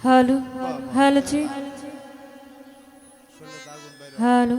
Hello hello জি hello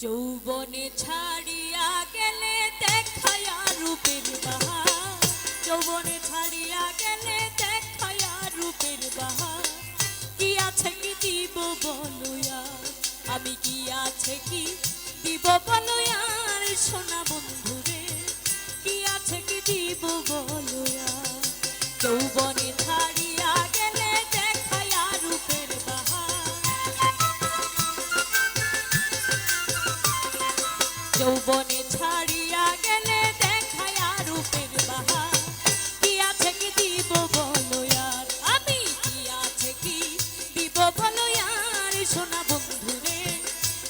যৌবনে ছাড়িয়া গেলে দেখায়া রূপের বাহার, যৌবনে ছাড়িয়া গেলে দেখায়া রূপের বাহার। কি আছে কি দিব বলয়া, আমি কি আছে কি দিব বলয়া সোনা বন্ধুরে, কি আছে কি দিব বলয়া। যৌবনে ছাড়িয়া গেলে দেখায়া রূপের বাহার, যৌবনে ছাড়িয়া গেলে দেখায়া রূপের বাহার। কি আছে কি দিব বলো यार, আমি কি আছে কি দিব বলো यार সোনা বন্ধুরে,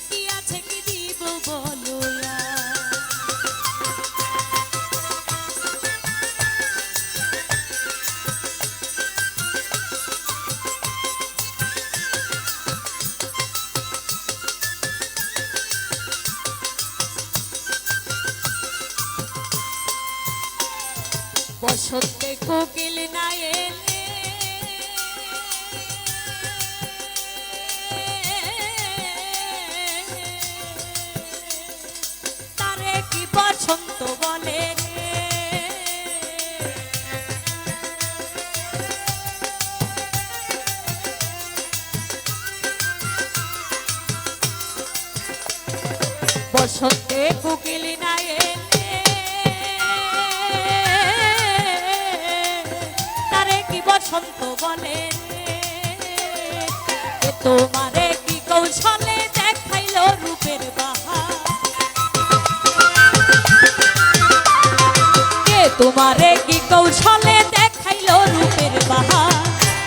কি আছে কি দিব বলো यार। বসন্তে কোকিল না এলে তারে কি বসন্ত বলে রে, বসন্তে কোকিল না এলে বসন্ত বলে রে, তোমারে কি কৌশলে দেখাইলো রূপের বাহার, কে তোমারে কি কৌশলে দেখাইলো রূপের বাহার।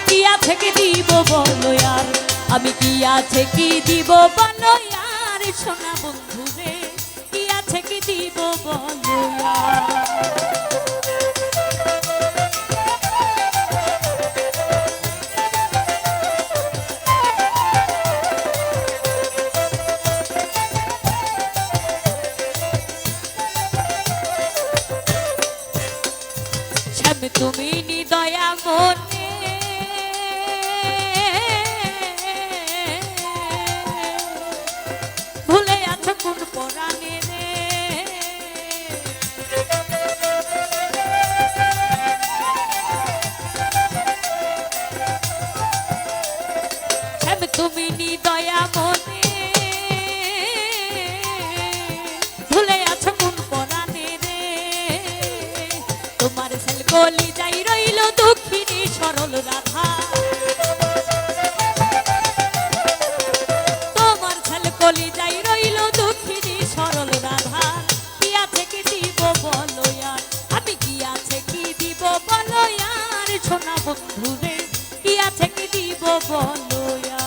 কি আছে কি দিব বলো यार, আমি কি আছে কি দিব বলো यार সোনা বন্ধুরে, কি আছে কি দিব বলো यार। তুমি নিদয়া মনে ভুলে আছো কোন পরাণে রে, তুমি নিদয়া মনে ভুলে আছো কোন পরাণে রে, তোমার কলি যাই রইল দুঃখিনী সরল রাধা, তোমার ছেলে কলি যাই রইল দুঃখিনী সরল রাধা। কি আছে কি দিব বলো यार, আমি কি আছে কি দিব বলো यार সোনা বন্ধুরে, কি আছে কি দিব বলো यार।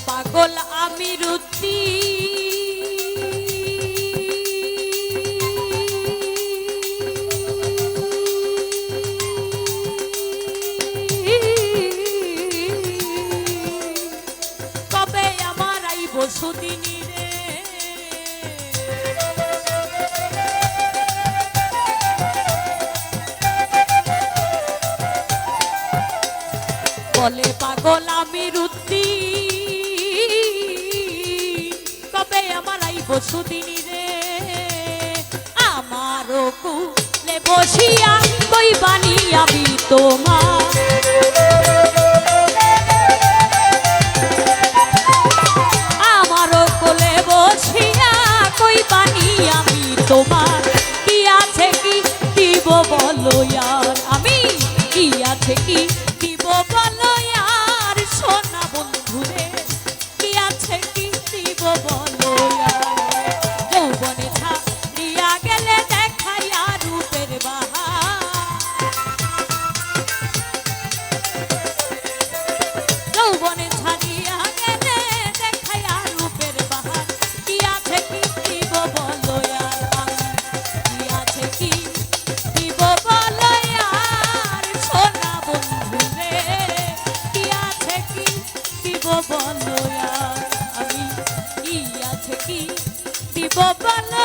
পাগল আমি রুতি কবে আমার আইব সুদিনী রে, বলে পাগল আমি রুতি কবে আমার আইব সুদিনী রে, আমারও কুলে বসিয়া বই বানি আমি তোমার, কি দিব বলো